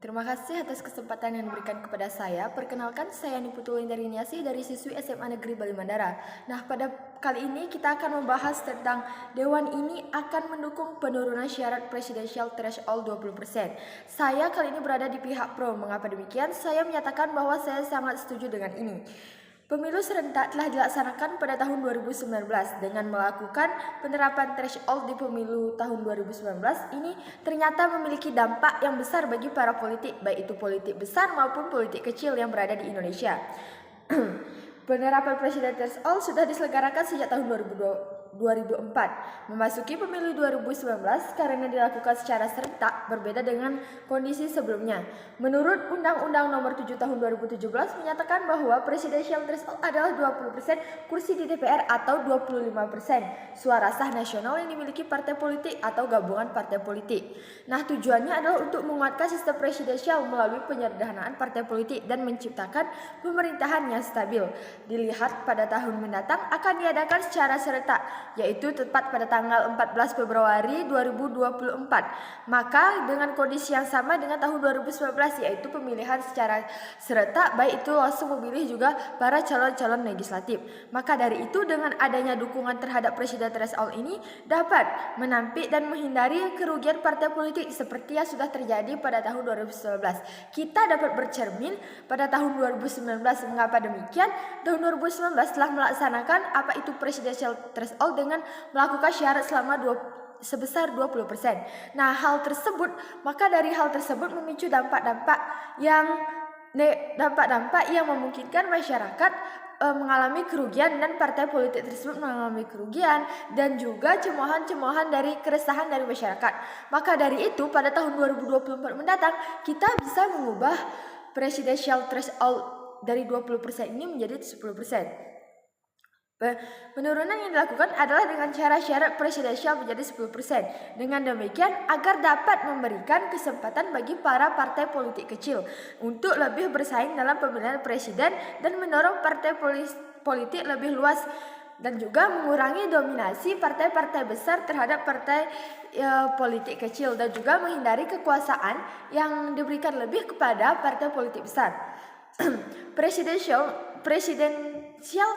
Terima kasih atas kesempatan yang diberikan kepada saya. Perkenalkan, saya Niputulin dari Niasi dari siswi SMA Negeri Bali Mandara. Nah, pada kali ini kita akan membahas tentang Dewan ini akan mendukung penurunan syarat presidensial threshold 20%. Saya kali ini berada di pihak pro. Mengapa demikian? Saya menyatakan bahwa saya sangat setuju dengan ini. Pemilu serentak telah dilaksanakan pada tahun 2019 dengan melakukan penerapan threshold di pemilu tahun 2019 ini ternyata memiliki dampak yang besar bagi para politik, baik itu politik besar maupun politik kecil yang berada di Indonesia. Penerapan presiden threshold sudah diselenggarakan sejak tahun 2004. Memasuki pemilu 2019 karena dilakukan secara serentak berbeda dengan kondisi sebelumnya. Menurut Undang-Undang Nomor 7 Tahun 2017 menyatakan bahwa presidential threshold adalah 20% kursi di DPR atau 25% suara sah nasional yang dimiliki partai politik atau gabungan partai politik. Nah, tujuannya adalah untuk menguatkan sistem presidensial melalui penyederhanaan partai politik dan menciptakan pemerintahan yang stabil. Dilihat pada tahun mendatang akan diadakan secara serentak, yaitu tepat pada tanggal 14 Februari 2024. Maka dengan kondisi yang sama dengan tahun 2019, yaitu pemilihan secara serentak, baik itu langsung memilih juga para calon-calon legislatif. Maka dari itu dengan adanya dukungan terhadap presiden threshold ini dapat menampik dan menghindari kerugian partai politik seperti yang sudah terjadi pada tahun 2019. Kita dapat bercermin pada tahun 2019. Mengapa demikian? Tahun 2019 telah melaksanakan apa itu presidential threshold dengan melakukan syarat sebesar 20%. Nah, maka dari hal tersebut memicu dampak-dampak yang memungkinkan masyarakat mengalami kerugian dan partai politik tersebut mengalami kerugian dan juga cemoohan-cemoohan dari keresahan dari masyarakat. Maka dari itu pada tahun 2024 mendatang kita bisa mengubah presidential threshold dari 20% ini menjadi 10%. Penurunan yang dilakukan adalah dengan cara syarat presidensial menjadi 10%. Dengan demikian agar dapat memberikan kesempatan bagi para partai politik kecil untuk lebih bersaing dalam pemilihan presiden dan mendorong partai politik lebih luas dan juga mengurangi dominasi partai-partai besar terhadap partai politik kecil dan juga menghindari kekuasaan yang diberikan lebih kepada partai politik besar. Presidential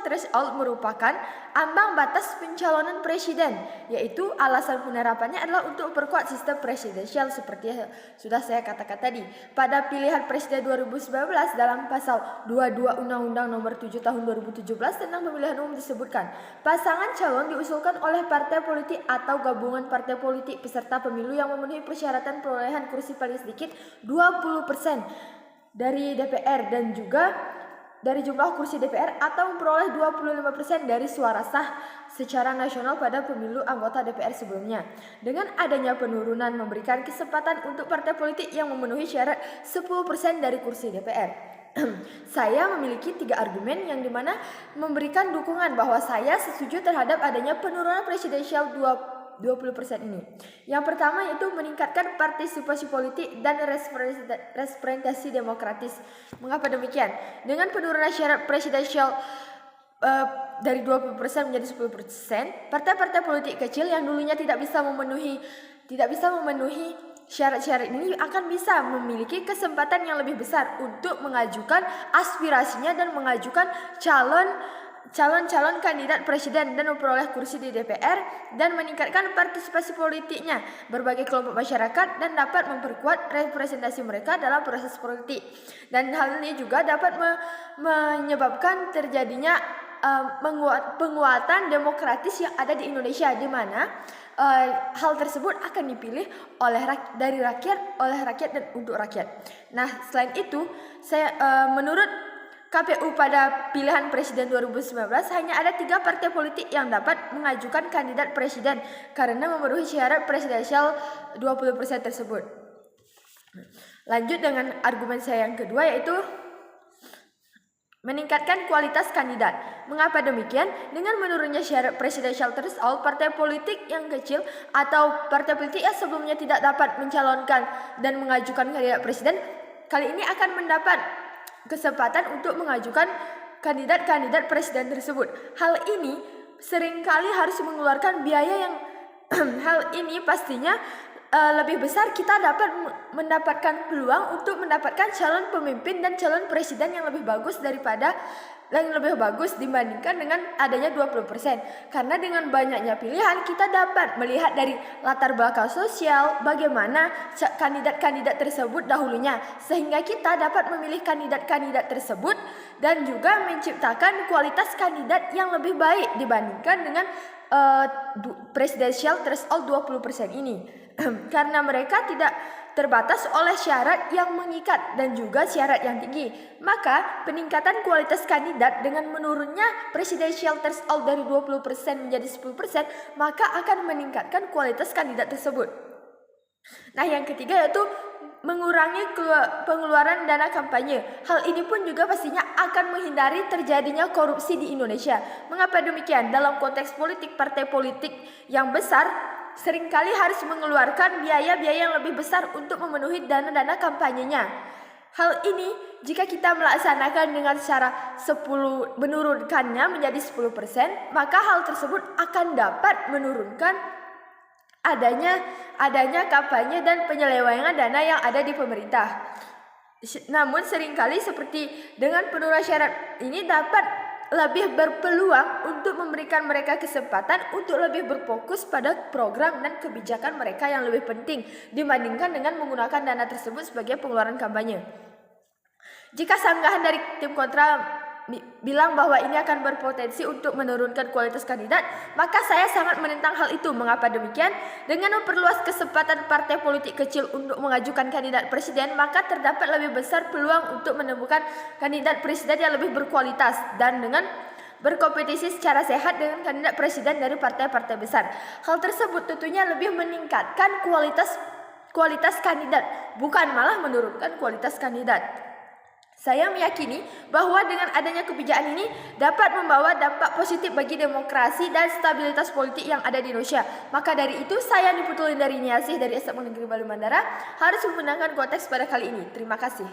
threshold merupakan ambang batas pencalonan presiden, yaitu alasan penerapannya adalah untuk memperkuat sistem presidensial seperti yang sudah saya katakan tadi. Pada pilihan presiden 2019 dalam pasal 22 Undang-Undang Nomor 7 Tahun 2017 tentang pemilihan umum disebutkan, pasangan calon diusulkan oleh partai politik atau gabungan partai politik peserta pemilu yang memenuhi persyaratan perolehan kursi paling sedikit 20% dari DPR dan juga dari jumlah kursi DPR atau memperoleh 25% dari suara sah secara nasional pada pemilu anggota DPR sebelumnya. Dengan adanya penurunan memberikan kesempatan untuk partai politik yang memenuhi syarat 10% dari kursi DPR. Saya memiliki 3 argumen yang dimana memberikan dukungan bahwa saya setuju terhadap adanya penurunan presidensial 20% ini. Yang pertama yaitu meningkatkan partisipasi politik dan representasi demokratis. Mengapa demikian? Dengan penurunan syarat presidensial dari 20% menjadi 10%, partai-partai politik kecil yang dulunya tidak bisa memenuhi syarat-syarat ini akan bisa memiliki kesempatan yang lebih besar untuk mengajukan aspirasinya dan mengajukan calon kandidat presiden dan memperoleh kursi di DPR dan meningkatkan partisipasi politiknya berbagai kelompok masyarakat dan dapat memperkuat representasi mereka dalam proses politik. Dan hal ini juga dapat menyebabkan terjadinya penguatan demokratis yang ada di Indonesia, di mana hal tersebut akan dipilih oleh rakyat dan untuk rakyat. Nah, selain itu, menurut KPU pada pilihan presiden 2019 hanya ada 3 partai politik yang dapat mengajukan kandidat presiden karena memenuhi syarat presidensial 20% tersebut. Lanjut dengan argumen saya yang kedua yaitu meningkatkan kualitas kandidat. Mengapa demikian? Dengan menurunnya syarat presidensial threshold, partai politik yang kecil atau partai politik yang sebelumnya tidak dapat mencalonkan dan mengajukan kandidat presiden kali ini akan mendapat kesempatan untuk mengajukan kandidat presiden tersebut. Hal ini seringkali harus mengeluarkan biaya yang hal ini pastinya lebih besar kita dapat mendapatkan peluang untuk mendapatkan calon pemimpin dan calon presiden yang lebih bagus dibandingkan dengan adanya 20%. Karena dengan banyaknya pilihan kita dapat melihat dari latar belakang sosial bagaimana kandidat-kandidat tersebut dahulunya, sehingga kita dapat memilih kandidat-kandidat tersebut dan juga menciptakan kualitas kandidat yang lebih baik dibandingkan dengan presidential threshold 20% ini. Karena mereka tidak terbatas oleh syarat yang mengikat dan juga syarat yang tinggi, maka peningkatan kualitas kandidat dengan menurunnya presidential threshold dari 20% menjadi 10%, maka akan meningkatkan kualitas kandidat tersebut. Nah, yang ketiga yaitu mengurangi pengeluaran dana kampanye. Hal ini pun juga pastinya akan menghindari terjadinya korupsi di Indonesia. Mengapa demikian? Dalam konteks politik, partai politik yang besar seringkali harus mengeluarkan biaya-biaya yang lebih besar untuk memenuhi dana-dana kampanyenya. Hal ini jika kita melaksanakan dengan cara menurunkannya menjadi 10%, maka hal tersebut akan dapat menurunkan adanya kampanye dan penyelewengan dana yang ada di pemerintah. Namun seringkali seperti dengan penurunan syarat ini dapat lebih berpeluang untuk memberikan mereka kesempatan untuk lebih berfokus pada program dan kebijakan mereka yang lebih penting dibandingkan dengan menggunakan dana tersebut sebagai pengeluaran kampanye. Jika sanggahan dari tim kontra bilang bahwa ini akan berpotensi untuk menurunkan kualitas kandidat, maka saya sangat menentang hal itu. Mengapa demikian? Dengan memperluas kesempatan partai politik kecil untuk mengajukan kandidat presiden, maka terdapat lebih besar peluang untuk menemukan kandidat presiden yang lebih berkualitas dan dengan berkompetisi secara sehat dengan kandidat presiden dari partai-partai besar. Hal tersebut tentunya lebih meningkatkan kualitas kandidat, bukan malah menurunkan kualitas kandidat. Saya meyakini bahwa dengan adanya kebijakan ini dapat membawa dampak positif bagi demokrasi dan stabilitas politik yang ada di Indonesia. Maka dari itu saya Niputulin dari Niasih dari SMA Negeri Bali Mandara harus menggunakan konteks pada kali ini. Terima kasih.